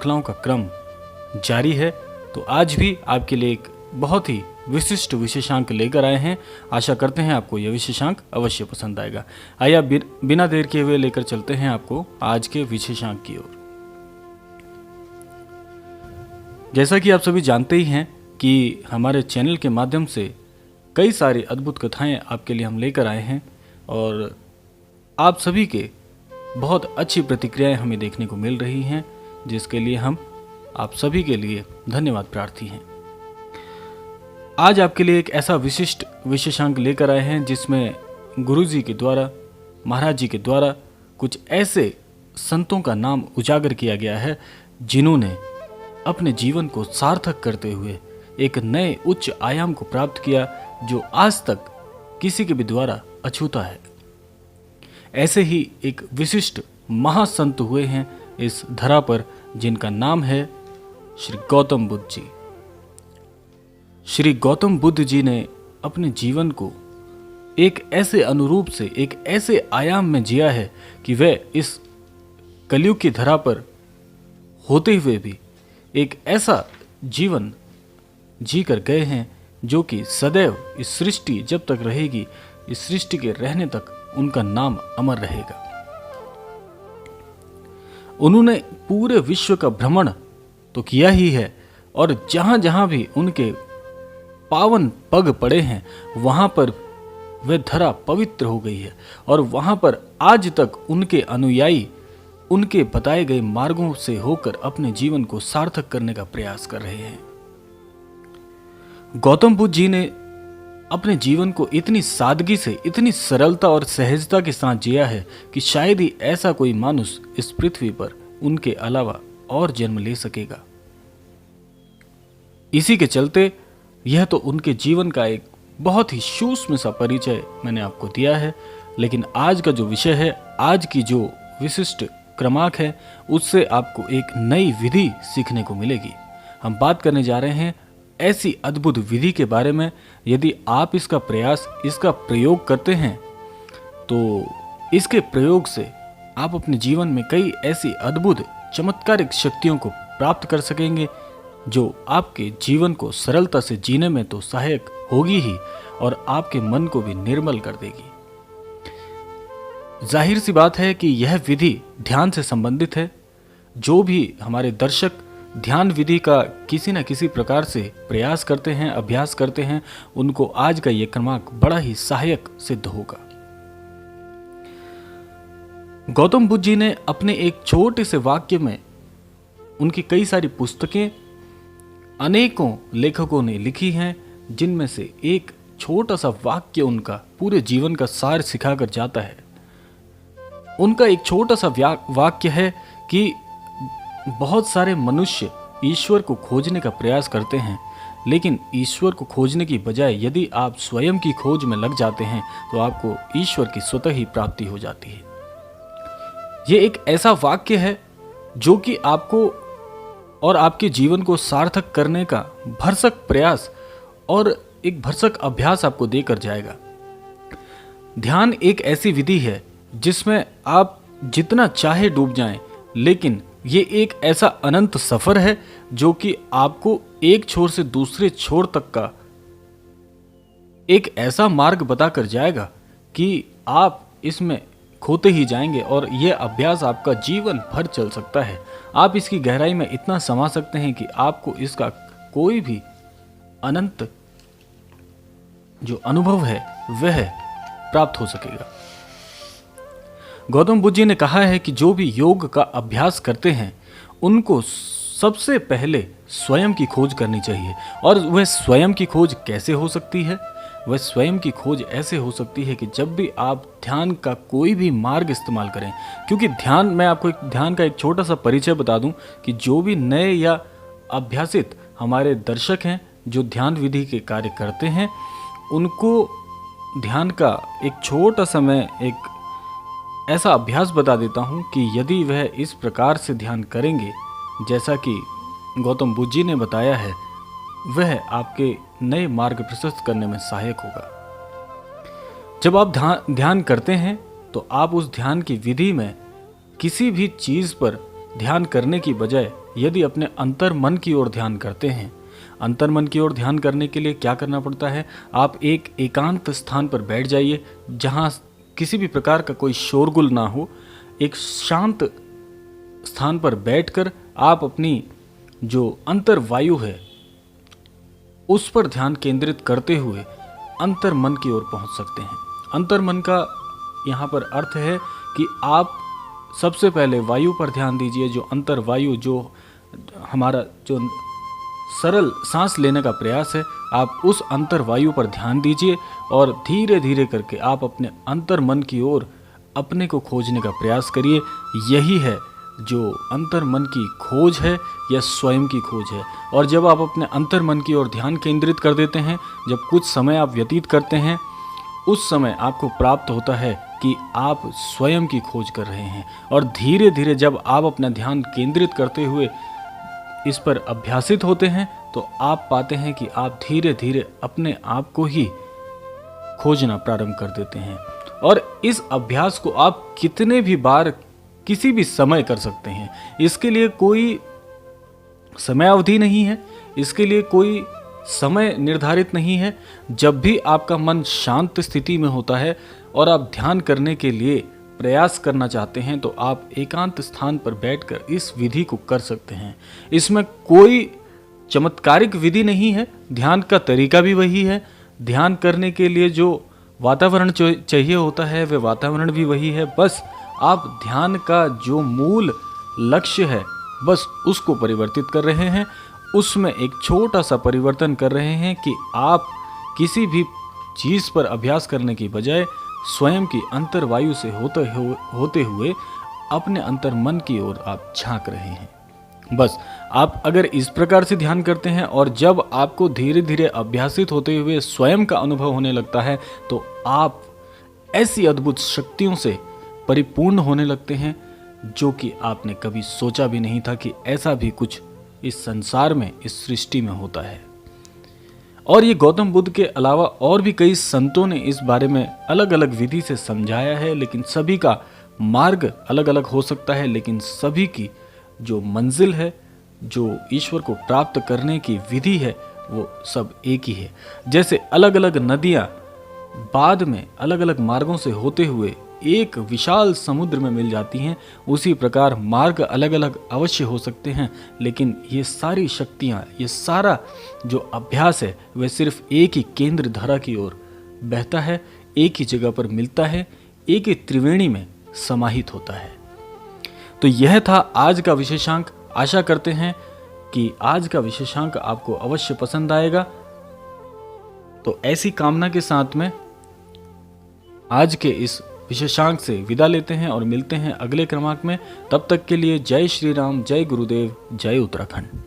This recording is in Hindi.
श्रृंखलाओं का क्रम जारी है। तो आज भी आपके लिए एक बहुत ही विशिष्ट विशेषांक लेकर आए हैं। आशा करते हैं आपको यह विशेषांक अवश्य पसंद आएगा। आइए आप बिना देर किए हुए लेकर चलते हैं आपको आज के विशेषांक की ओर। जैसा कि आप सभी जानते ही हैं कि हमारे चैनल के माध्यम से कई सारी अद्भुत कथाएं आपके लिए हम लेकर आए हैं और आप सभी के बहुत अच्छी प्रतिक्रियाएं हमें देखने को मिल रही हैं, जिसके लिए हम आप सभी के लिए धन्यवाद प्रार्थी हैं। आज आपके लिए एक ऐसा विशिष्ट विशेषांक लेकर आए हैं जिसमें गुरुजी के द्वारा, महाराज जी के द्वारा कुछ ऐसे संतों का नाम उजागर किया गया है जिन्होंने अपने जीवन को सार्थक करते हुए एक नए उच्च आयाम को प्राप्त किया जो आज तक किसी के भी द्वारा अछूता है। ऐसे ही एक विशिष्ट महासंत हुए हैं इस धरा पर, जिनका नाम है श्री गौतम बुद्ध जी। श्री गौतम बुद्ध जी ने अपने जीवन को एक ऐसे अनुरूप से, एक ऐसे आयाम में जिया है कि वे इस कलयुग की धरा पर होते हुए भी एक ऐसा जीवन जी कर गए हैं जो कि सदैव इस सृष्टि जब तक रहेगी, इस सृष्टि के रहने तक उनका नाम अमर रहेगा। उन्होंने पूरे विश्व का भ्रमण तो किया ही है और जहां जहां भी उनके पावन पग पड़े हैं वहां पर वह धरा पवित्र हो गई है और वहां पर आज तक उनके अनुयायी उनके बताए गए मार्गों से होकर अपने जीवन को सार्थक करने का प्रयास कर रहे हैं। गौतम बुद्ध जी ने अपने जीवन को इतनी सादगी से, इतनी सरलता और सहजता के साथ जिया है कि शायद ही ऐसा कोई मनुष्य इस पृथ्वी पर उनके अलावा और जन्म ले सकेगा। इसी के चलते यह तो उनके जीवन का एक बहुत ही सूक्ष्म सा परिचय मैंने आपको दिया है, लेकिन आज का जो विषय है, आज की जो विशिष्ट क्रमांक है, उससे आपको एक नई विधि सीखने को मिलेगी। हम बात करने जा रहे हैं ऐसी अद्भुत विधि के बारे में। यदि आप इसका प्रयोग करते हैं तो इसके प्रयोग से आप अपने जीवन में कई ऐसी अद्भुत चमत्कारिक शक्तियों को प्राप्त कर सकेंगे जो आपके जीवन को सरलता से जीने में तो सहायक होगी ही और आपके मन को भी निर्मल कर देगी। जाहिर सी बात है कि यह विधि ध्यान से संबंधित है। जो भी हमारे दर्शक ध्यान विधि का किसी न किसी प्रकार से प्रयास करते हैं, अभ्यास करते हैं, उनको आज का यह क्रमांक बड़ा ही सहायक सिद्ध होगा। गौतम बुद्ध जी ने अपने एक छोटे से वाक्य में, उनकी कई सारी पुस्तकें अनेकों लेखकों ने लिखी हैं, जिनमें से एक छोटा सा वाक्य उनका पूरे जीवन का सार सिखाकर जाता है। उनका एक छोटा सा वाक्य है कि बहुत सारे मनुष्य ईश्वर को खोजने का प्रयास करते हैं, लेकिन ईश्वर को खोजने की बजाय यदि आप स्वयं की खोज में लग जाते हैं तो आपको ईश्वर की स्वतः ही प्राप्ति हो जाती है। ये एक ऐसा वाक्य है जो कि आपको और आपके जीवन को सार्थक करने का भरसक प्रयास और एक भरसक अभ्यास आपको देकर जाएगा। ध्यान एक ऐसी विधि है जिसमें आप जितना चाहे डूब जाएं, लेकिन ये एक ऐसा अनंत सफर है जो कि आपको एक छोर से दूसरे छोर तक का एक ऐसा मार्ग बताकर जाएगा कि आप इसमें खोते ही जाएंगे और यह अभ्यास आपका जीवन भर चल सकता है। आप इसकी गहराई में इतना समा सकते हैं कि आपको इसका कोई भी अनंत जो अनुभव है वह प्राप्त हो सकेगा। गौतम बुद्ध जी ने कहा है कि जो भी योग का अभ्यास करते हैं उनको सबसे पहले स्वयं की खोज करनी चाहिए। और वह स्वयं की खोज कैसे हो सकती है? वह स्वयं की खोज ऐसे हो सकती है कि जब भी आप ध्यान का कोई भी मार्ग इस्तेमाल करें, क्योंकि ध्यान, मैं आपको एक ध्यान का एक छोटा सा परिचय बता दूं कि जो भी नए या अभ्यासित हमारे दर्शक हैं जो ध्यान विधि के कार्य करते हैं, उनको ध्यान का एक छोटा सा मैं एक ऐसा अभ्यास बता देता हूं कि यदि वह इस प्रकार से ध्यान करेंगे जैसा कि गौतम बुद्ध जी ने बताया है, वह आपके नए मार्ग प्रशस्त करने में सहायक होगा। जब आप ध्यान करते हैं तो आप उस ध्यान की विधि में किसी भी चीज पर ध्यान करने की बजाय यदि अपने अंतर मन की ओर ध्यान करते हैं, अंतर मन की ओर ध्यान करने के लिए क्या करना पड़ता है, आप एक एकांत स्थान पर बैठ जाइए जहाँ किसी भी प्रकार का कोई शोरगुल ना हो। एक शांत स्थान पर बैठकर आप अपनी जो अंतर वायु है उस पर ध्यान केंद्रित करते हुए अंतर मन की ओर पहुंच सकते हैं। अंतर मन का यहाँ पर अर्थ है कि आप सबसे पहले वायु पर ध्यान दीजिए, जो अंतर वायु, जो हमारा जो सरल सांस लेने का प्रयास है, आप उस अंतर वायु पर ध्यान दीजिए और धीरे धीरे करके आप अपने अंतर मन की ओर अपने को खोजने का प्रयास करिए। यही है जो अंतर मन की खोज है या स्वयं की खोज है। और जब आप अपने अंतर मन की ओर ध्यान केंद्रित कर देते हैं, जब कुछ समय आप व्यतीत करते हैं, उस समय आपको प्राप्त होता है कि आप स्वयं की खोज कर रहे हैं। और धीरे धीरे जब आप अपना ध्यान केंद्रित करते हुए इस पर अभ्यासित होते हैं तो आप पाते हैं कि आप धीरे धीरे अपने आप को ही खोजना प्रारंभ कर देते हैं। और इस अभ्यास को आप कितने भी बार किसी भी समय कर सकते हैं। इसके लिए कोई समय अवधि नहीं है, इसके लिए कोई समय निर्धारित नहीं है। जब भी आपका मन शांत स्थिति में होता है और आप ध्यान करने के लिए प्रयास करना चाहते हैं तो आप एकांत स्थान पर बैठकर इस विधि को कर सकते हैं। इसमें कोई चमत्कारिक विधि नहीं है, ध्यान का तरीका भी वही है। ध्यान करने के लिए जो वातावरण चाहिए होता है वह वातावरण भी वही है। बस आप ध्यान का जो मूल लक्ष्य है बस उसको परिवर्तित कर रहे हैं, उसमें एक छोटा सा परिवर्तन कर रहे हैं कि आप किसी भी चीज़ पर अभ्यास करने की बजाय स्वयं की अंतर्वायु से होते हुए अपने अंतर मन की ओर आप झांक रहे हैं। बस आप अगर इस प्रकार से ध्यान करते हैं और जब आपको धीरे धीरे अभ्यासित होते हुए स्वयं का अनुभव होने लगता है तो आप ऐसी अद्भुत शक्तियों से परिपूर्ण होने लगते हैं जो कि आपने कभी सोचा भी नहीं था कि ऐसा भी कुछ इस संसार में, इस सृष्टि में होता है। और ये गौतम बुद्ध के अलावा और भी कई संतों ने इस बारे में अलग अलग विधि से समझाया है, लेकिन सभी का मार्ग अलग अलग हो सकता है, लेकिन सभी की जो मंजिल है, जो ईश्वर को प्राप्त करने की विधि है, वो सब एक ही है। जैसे अलग अलग नदियाँ बाद में अलग अलग मार्गों से होते हुए एक विशाल समुद्र में मिल जाती हैं, उसी प्रकार मार्ग अलग अलग अवश्य हो सकते हैं, लेकिन ये सारी शक्तियाँ, ये सारा जो अभ्यास है वह सिर्फ एक ही केंद्र धारा की ओर बहता है, एक ही जगह पर मिलता है, एक ही त्रिवेणी में समाहित होता है। तो यह था आज का विशेषांक। आशा करते हैं कि आज का विशेषांक आपको अवश्य पसंद आएगा। तो ऐसी कामना के साथ में आज के इस विशेषांक से विदा लेते हैं और मिलते हैं अगले क्रमांक में। तब तक के लिए जय श्री राम, जय गुरुदेव, जय उत्तराखंड।